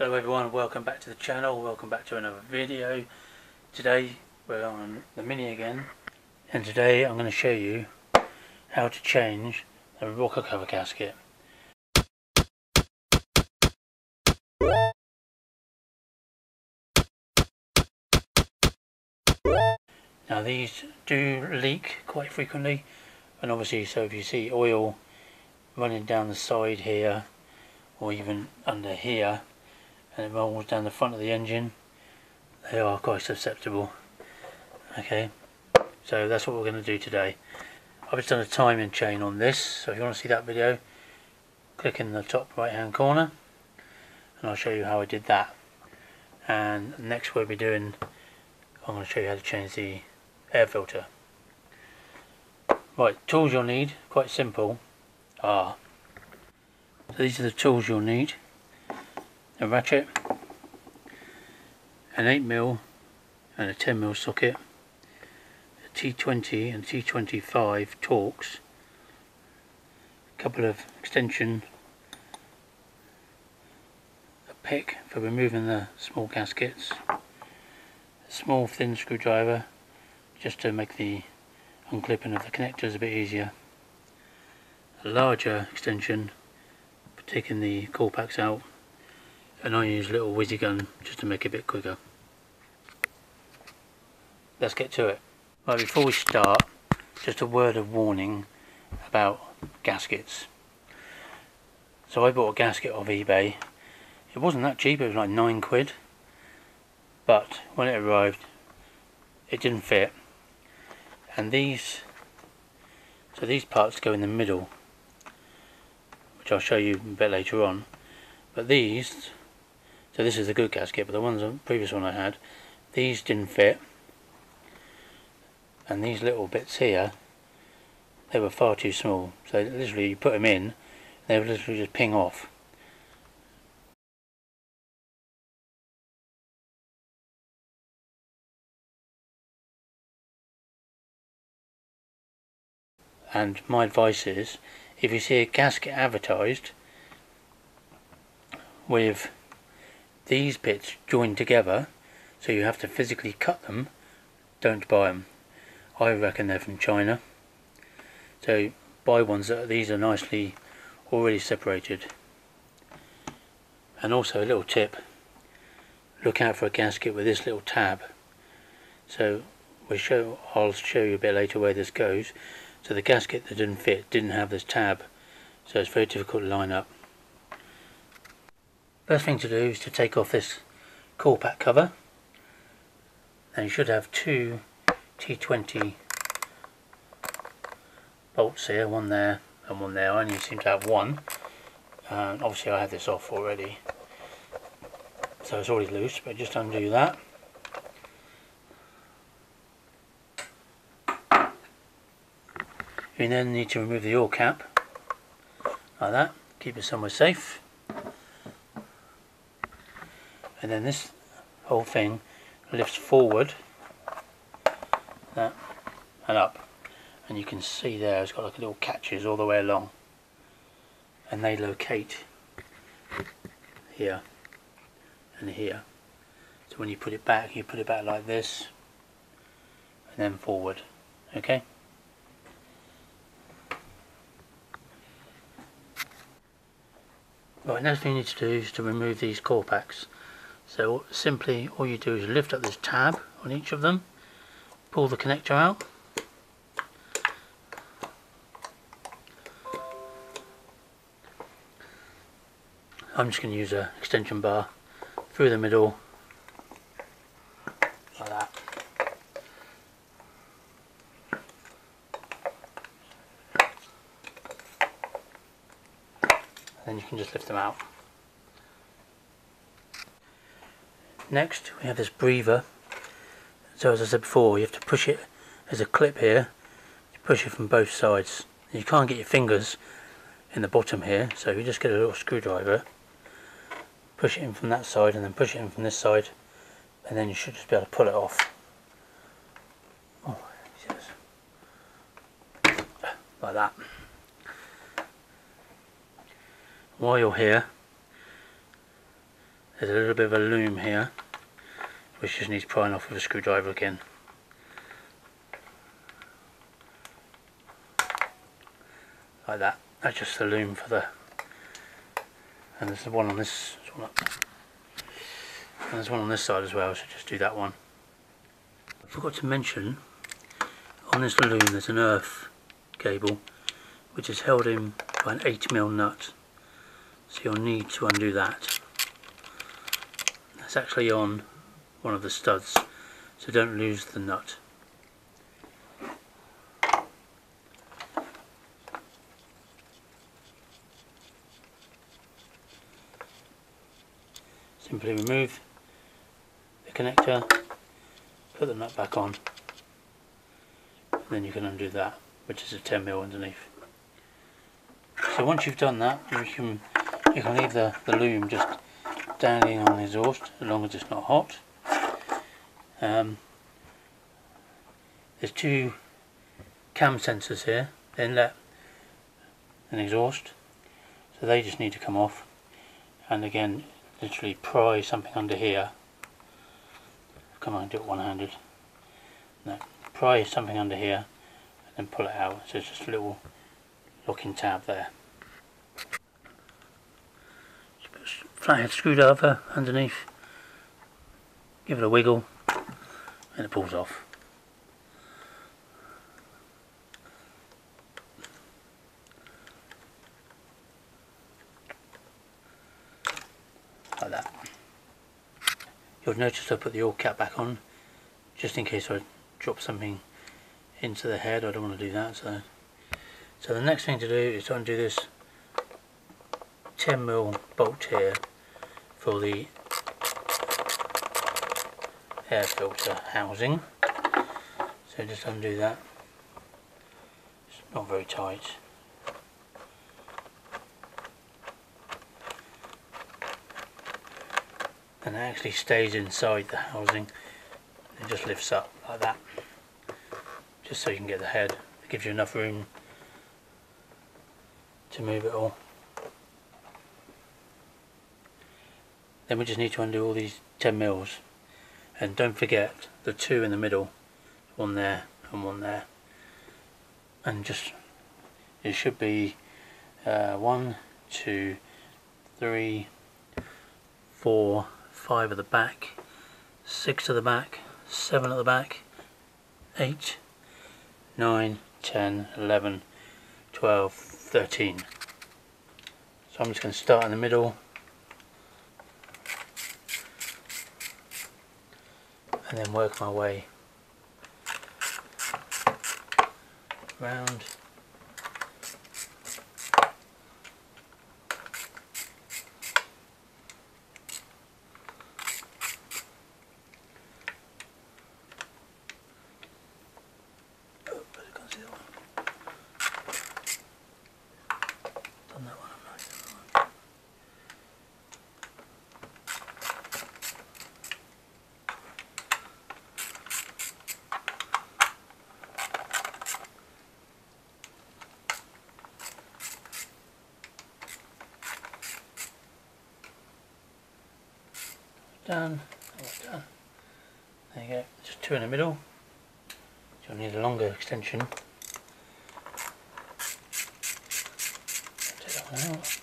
Hello everyone, welcome back to the channel, welcome back to another video. Today we're on the Mini again, and today I'm going to show you how to change the rocker cover gasket. Now these do leak quite frequently, and obviously so if you see oil running down the side here or even under here and it rolls down the front of the engine, they are quite susceptible. Okay, so that's what we're going to do today. I've just done a timing chain on this, so if you want to see that video, click in the top right hand corner and I'll show you how I did that. And next we'll be doing, I'm going to show you how to change the air filter. Right, tools you'll need, quite simple, so these are the tools you'll need: a ratchet, an 8mm and a 10mm socket, a T20 and T25 Torx, a couple of extension, a pick for removing the small gaskets, a small thin screwdriver just to make the unclipping of the connectors a bit easier, a larger extension for taking the coil packs out, and I use a little whizzy gun just to make it a bit quicker. Let's get to it. Right, before we start, just a word of warning about gaskets. So I bought a gasket off eBay. It wasn't that cheap, it was like £9, but when it arrived it didn't fit, and these parts go in the middle, which I'll show you a bit later on. But these, so this is a good gasket, but the previous one I had, these didn't fit, and these little bits here, they were far too small, so literally you put them in, they would literally just ping off. And my advice is, if you see a gasket advertised with these bits joined together, so you have to physically cut them, don't buy them. I reckon they're from China. So buy ones that these are nicely already separated. And also a little tip, look out for a gasket with this little tab. So I'll show you a bit later where this goes. So the gasket that didn't fit didn't have this tab, so it's very difficult to line up. First thing to do is to take off this coil pack cover, and you should have two T20 bolts here, one there and one there. I only seem to have one, and obviously I have this off already, so it's already loose, but just undo that. You then need to remove the oil cap, like that, keep it somewhere safe. And then this whole thing lifts forward, that, and up. And you can see there it's got like little catches all the way along. And they locate here and here. So when you put it back like this, and then forward, okay? Right, next thing you need to do is to remove these coil packs. So simply all you do is lift up this tab on each of them, pull the connector out, I'm just going to use an extension bar through the middle, like that. Then you can just lift them out. Next we have this breather. So as I said before, you have to push it, there's a clip here, you push it from both sides. You can't get your fingers in the bottom here, so you just get a little screwdriver, push it in from that side and then push it in from this side, and then you should just be able to pull it off. Oh, yes. Like that. While you're here, there's a little bit of a loom here which just needs prying off with a screwdriver again. Like that. That's just the loom for the, and there's one on this, and there's one on this side as well, so just do that one. I forgot to mention, on this loom there's an earth cable which is held in by an 8mm nut, so you'll need to undo that. That's actually on one of the studs, so don't lose the nut. Simply remove the connector, put the nut back on, and then you can undo that, which is a 10mm underneath. So once you've done that, you can leave the loom just dangling on the exhaust as long as it's not hot. There's two cam sensors here, inlet and exhaust, so they just need to come off, and again literally pry something under here. Come on, do it one-handed. No, pry something under here and then pull it out, so it's just a little locking tab there. Just put a flathead screwdriver underneath, give it a wiggle and it pulls off. Like that. You'll notice I put the oil cap back on just in case I drop something into the head. I don't want to do that. So the next thing to do is to undo this 10mm bolt here for the air filter housing. So just undo that. It's not very tight. And it actually stays inside the housing. It just lifts up like that, just so you can get the head. It gives you enough room to move it all. Then we just need to undo all these 10mm, and don't forget the two in the middle, one there and one there, and just, it should be 1, 2, 3, 4, 5 at the back, 6 at the back, 7 at the back, 8, 9, 10, 11, 12, 13. So I'm just going to start in the middle and then work my way round. Done, that's done. There you go, just two in the middle. You'll need a longer extension. Take that one out.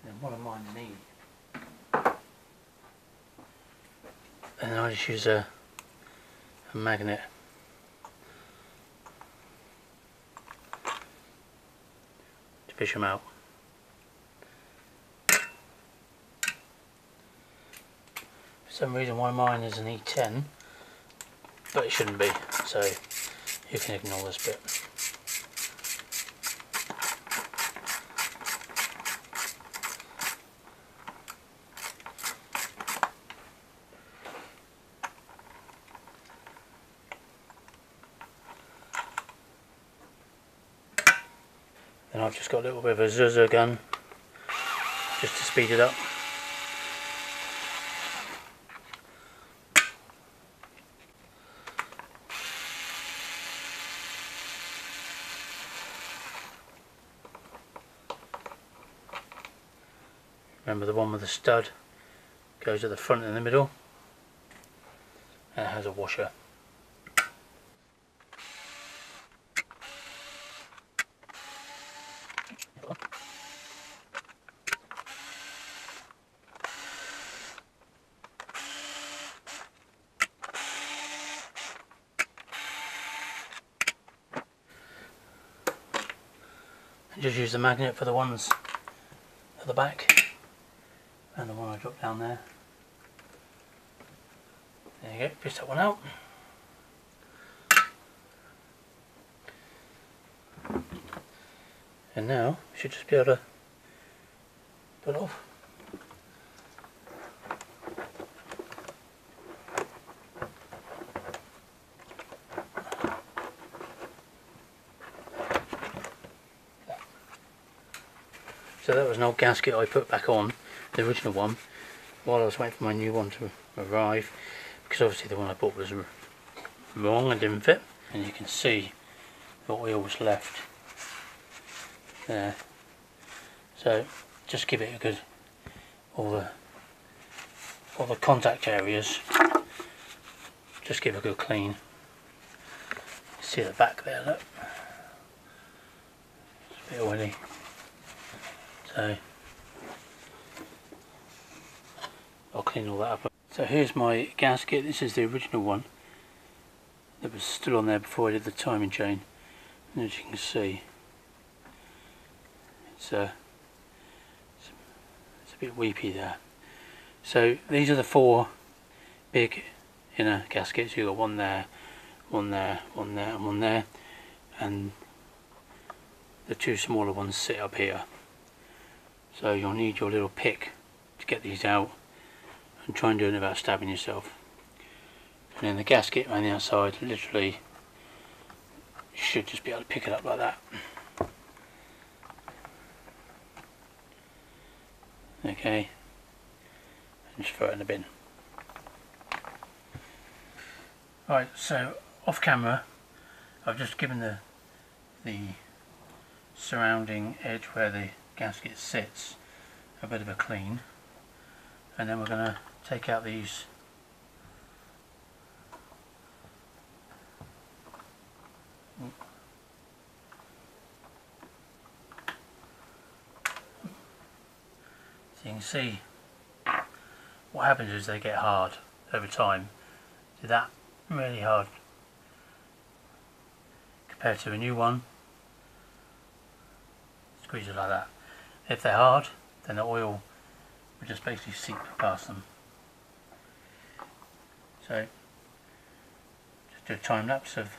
And what am I need? And then I just use a magnet. Fish them out. For some reason why mine is an E10, but it shouldn't be, so you can ignore this bit. Then I've just got a little bit of a zuzzer gun just to speed it up. Remember, the one with the stud goes at the front and the middle, and it has a washer. And just use the magnet for the ones at the back, and the one I dropped down there. There you go, fish that one out. And now you should just be able to put it off. So that was an old gasket I put back on, the original one, while I was waiting for my new one to arrive, because obviously the one I bought was wrong and didn't fit. And you can see the oil was left there. So just give it a good, all the contact areas, just give a good clean. See the back there, look, it's a bit oily. So I'll clean all that up. So here's my gasket. This is the original one that was still on there before I did the timing chain. And as you can see, it's a bit weepy there. So these are the 4 big inner gaskets. You've got one there, one there, one there, and one there, and the 2 smaller ones sit up here. So you'll need your little pick to get these out, and try and do it without stabbing yourself. And then the gasket on the outside, literally, you should just be able to pick it up like that. Okay, and just throw it in the bin. Right, so off camera, I've just given the surrounding edge where the gasket sits a bit of a clean, and then we're going to take out these so you can see what happens is they get hard over time. See that? Really hard compared to a new one. Squeeze it like that. If they're hard, then the oil will just basically seep past them. So just do a time lapse of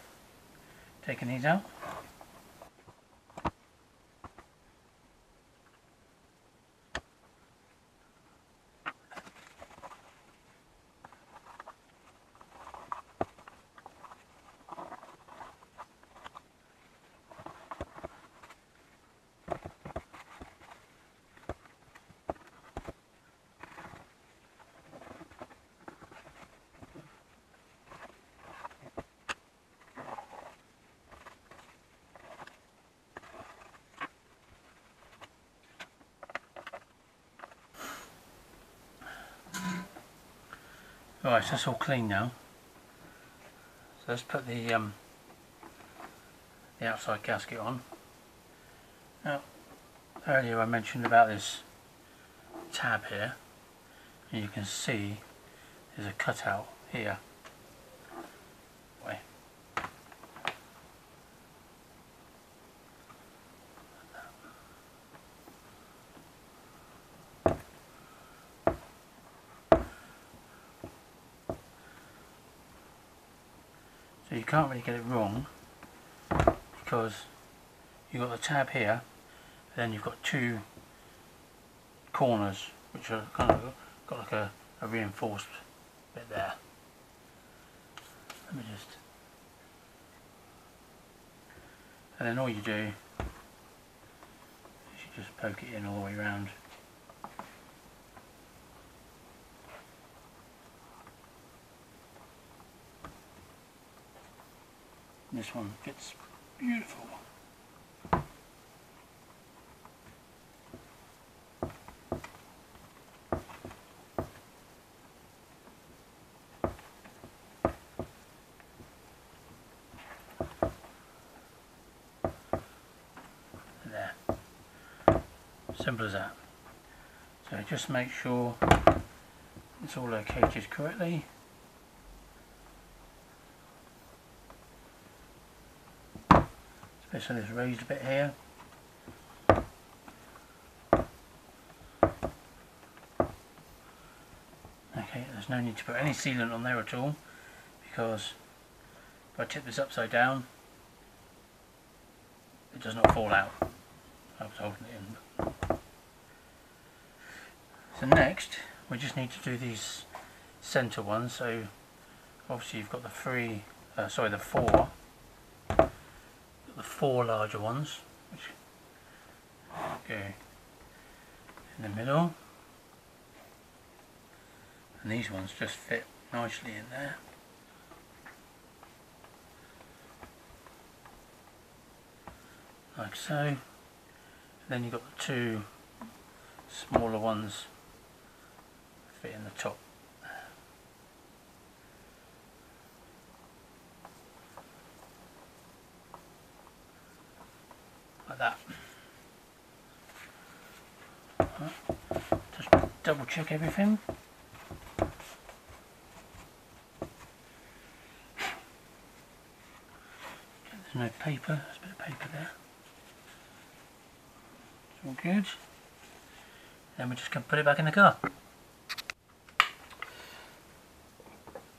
taking these out. Right, so that's all clean now. So let's put the outside gasket on. Now, earlier I mentioned about this tab here, and you can see there's a cutout here. Wait. So you can't really get it wrong, because you've got the tab here, and then you've got 2 corners which are kind of got like a reinforced bit there. Let me just, and then all you do is you just poke it in all the way around. This one fits beautiful. Simple as that. So just make sure it's all located correctly. Especially this raised bit here. Okay, there's no need to put any sealant on there at all, because if I tip this upside down, it does not fall out. I was holding it in. So next, we just need to do these centre ones. So obviously you've got the four larger ones, which go in the middle, and these ones just fit nicely in there. Like so. And then you've got the two smaller ones fit in the top. Like that. Just double check everything. There's no paper, there's a bit of paper there. It's all good. Then we're just going to put it back in the car.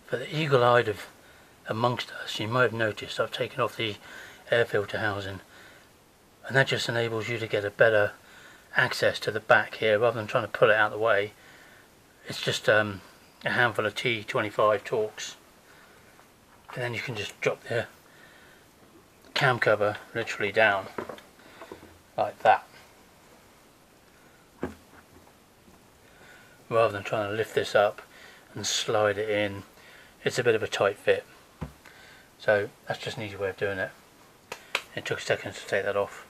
For the eagle-eyed amongst us, you might have noticed I've taken off the air filter housing, and that just enables you to get a better access to the back here rather than trying to pull it out of the way. It's just a handful of T25 Torx, and then you can just drop the cam cover literally down like that, rather than trying to lift this up and slide it in. It's a bit of a tight fit, so that's just an easy way of doing it. It took seconds to take that off.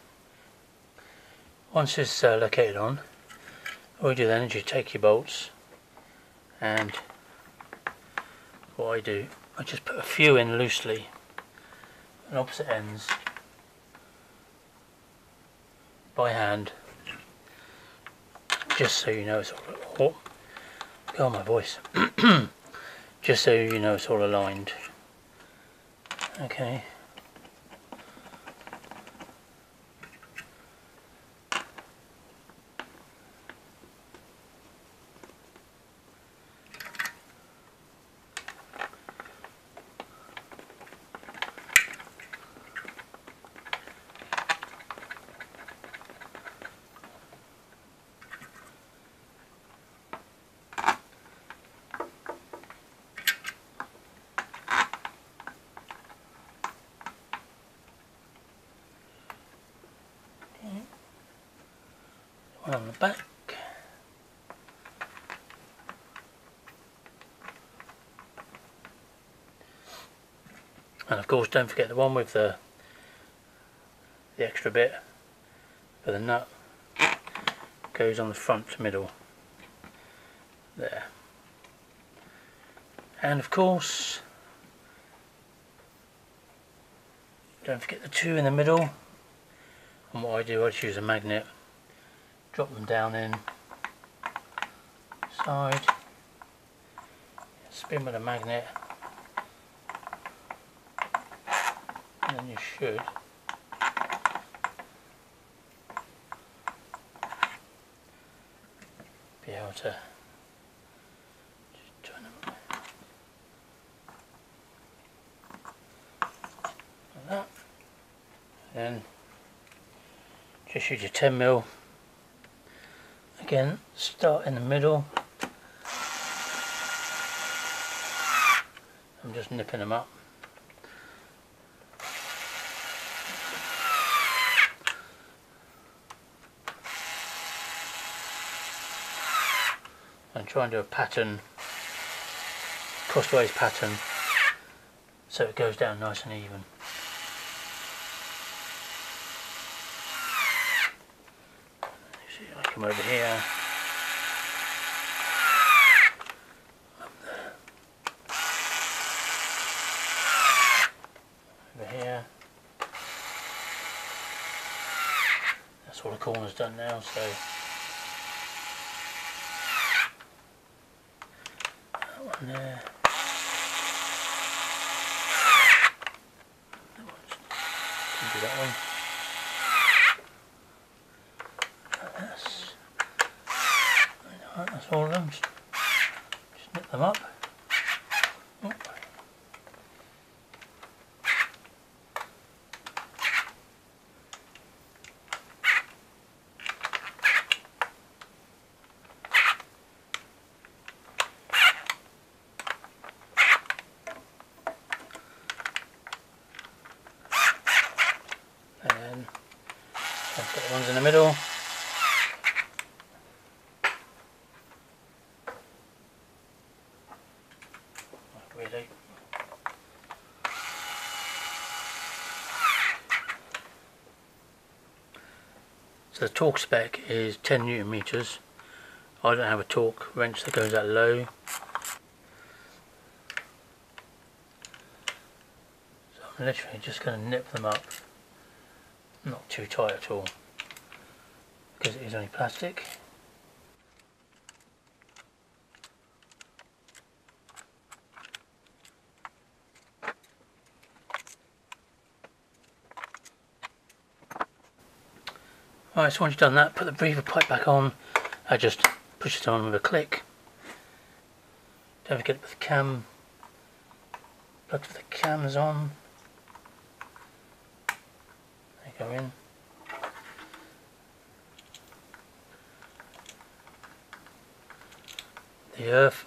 Once it's located on, all you do then is you take your bolts, and what I do, I just put a few in loosely on opposite ends by hand, just so you know it's all, oh my voice, just so you know it's all aligned. Okay. One on the back, and of course don't forget the one with the extra bit for the nut goes on the front middle there. And of course don't forget the two in the middle, and what I do, I just use a magnet, drop them down in side, spin with a magnet, and then you should be able to just turn them like that. Then just use your 10mm. Again, start in the middle. I'm just nipping them up. And try and do a pattern, crossways pattern, so it goes down nice and even. Come over here, up there, over here. That's all the corners done now, so And there. Can do that one. That's all of them. Just nip them up. Oh. And I've got the ones in the middle. Really. So the torque spec is 10 Newton meters. I don't have a torque wrench that goes that low. So I'm literally just going to nip them up. Not too tight at all, because it is only plastic. Alright, so once you've done that, put the breather pipe back on. I just push it on with a click. Don't forget to put the cam, plug for the cams on. They go in. The earth.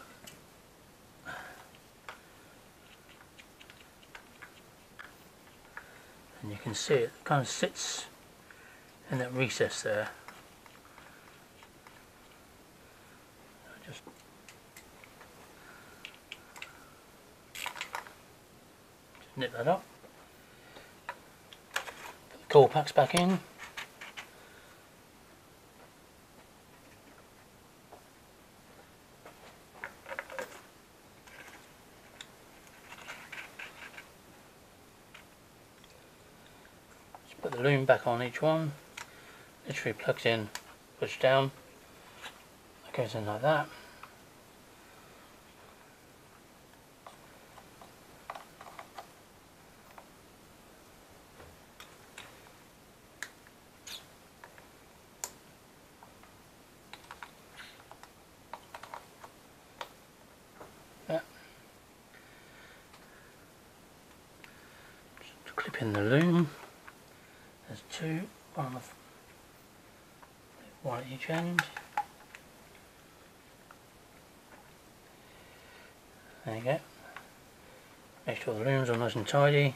And you can see it kind of sits in that recess there. Just nip that up. Put the coil packs back in. Just put the loom back on each one. Literally plugs in, push down, that goes in like that. Yeah. Just clip in the loom. There's two, one at each end. There you go. Make sure the looms are nice and tidy.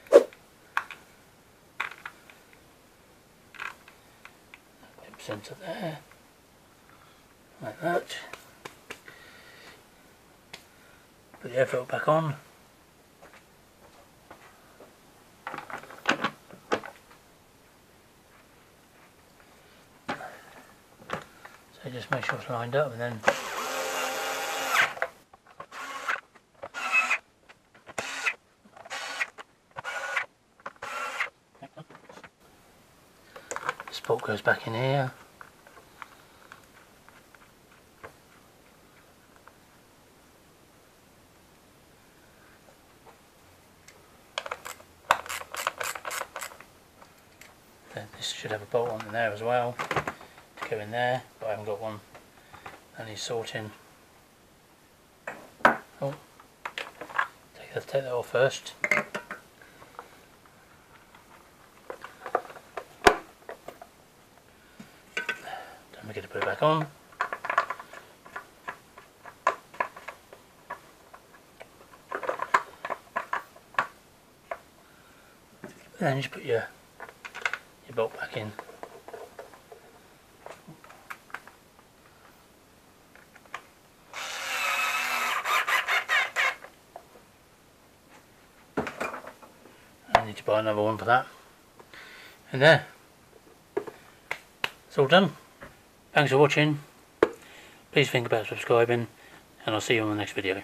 Clip centre there, like that. Put the air filter back on. So just make sure it's lined up, and then the spoke goes back in here. This should have a bolt on in there as well to go in there, but I haven't got one. That needs sorting. Oh, take that off first. Don't forget to put it back on. And then just put your bolt back in. I need to buy another one for that. And there, it's all done. Thanks for watching. Please think about subscribing, and I'll see you on the next video.